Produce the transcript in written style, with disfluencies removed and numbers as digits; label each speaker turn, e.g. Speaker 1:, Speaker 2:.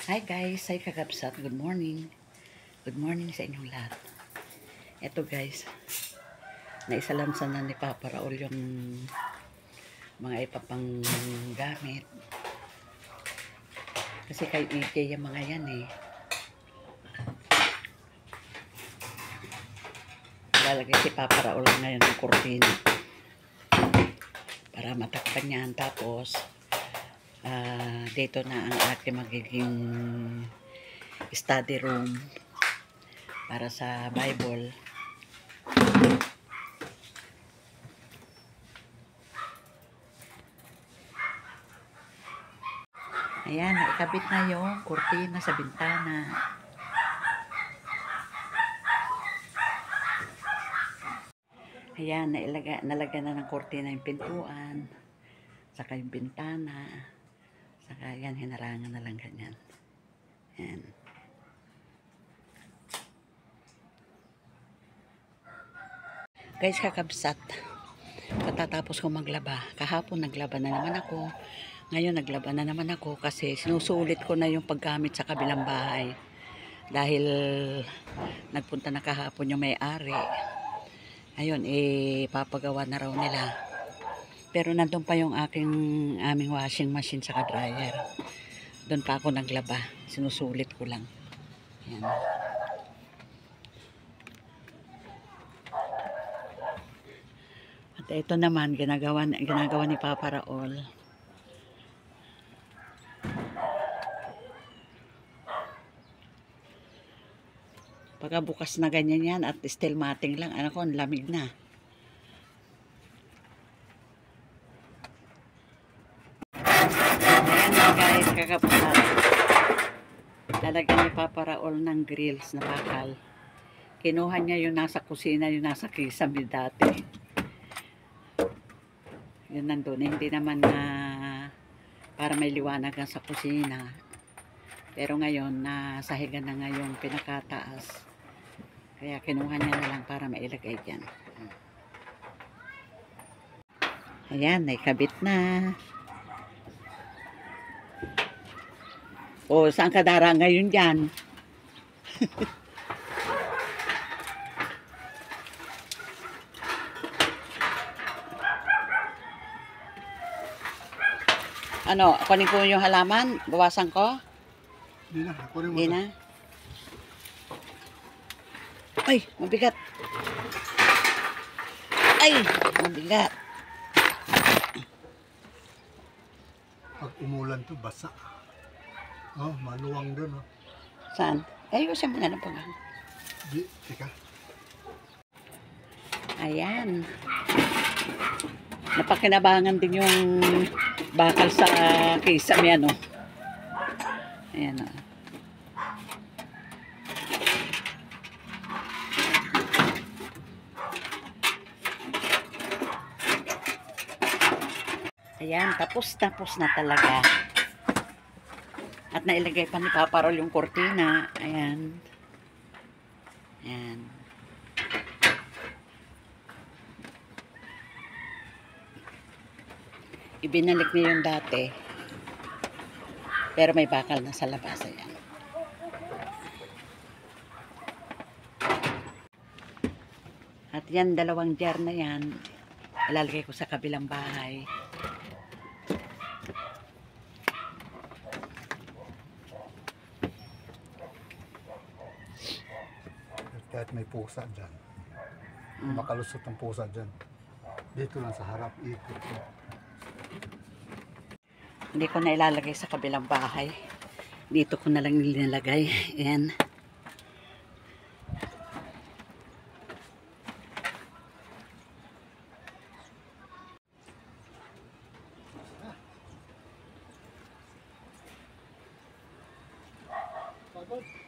Speaker 1: Hi guys, hi kakabsat, good morning. Good morning sa inyong lahat. Eto guys, naisalansan na ni Papa Raul yung mga ipapang gamit. Kasi kay EJ yung mga yan eh. Lalagay si Papa Raul ngayon ng kurtina para matakpan yan. Tapos dito na ang aking magiging study room para sa Bible. Ayan, naikabit na yung kurtina sa bintana. Ayan, nalagyan na ng kurtina yung pintuan, saka yung bintana. Saka yan, hinarangan na lang ganyan. Ayan. Guys, kakabsat. Katatapos ko maglaba. Kahapon naglaba na naman ako. Ngayon naglaba na naman ako kasi sinusulit ko na yung paggamit sa kabilang bahay. Dahil nagpunta na kahapon yung may-ari. Ayun, papagawa na raw nila. Pero nandun pa yung aming washing machine sa dryer. Doon pa ako naglaba. Sinusulit ko lang. Ayan. At ito naman, ginagawa ni Papa Raul. Pagkabukas na ganyan yan at still mating lang. Ano ko, ang lamig na. Guys, kakapsat. Lalagyan ni Papa Raul ng grills na bakal. Kinuha niya yung nasa kusina, yung nasa kisame dati. Yun nandun. Hindi naman na para may liwanag sa kusina. Pero ngayon, nasahigan na ngayon pinakataas. Kaya kinuha niya na lang para mailagay dyan. Ayan, naikabit na. O, saan ka dara ngayon dyan? Ano, kunin ko yung halaman? Bawasan ko?
Speaker 2: Hindi na, kunin mo.
Speaker 1: Hindi na. Ay, mabigat. Ay, mabigat.
Speaker 2: Pag umulan to, basa. Oh, maluwang doon. Oh.
Speaker 1: Saan? Ayusin mo na lang pag.
Speaker 2: Di, teka.
Speaker 1: Ayan. Napakinabangan din yung bakal sa kisame, ano. Ayan, o. Ayan, tapos na talaga. At nailagay pa ni Papa Raul yung kortina. Ayan. Ayan. Ibinalik niya yung dati. Pero may bakal na sa labas. Ayan. At yan, dalawang jar na yan. Ilalagay ko sa kabilang bahay.
Speaker 2: Kahit may pusa dyan. Makalusot ang pusa dyan. Dito lang sa harap, ikot.
Speaker 1: Hindi ko na ilalagay sa kabilang bahay. Dito ko na lang nilalagay. Ayan.
Speaker 2: Pagod.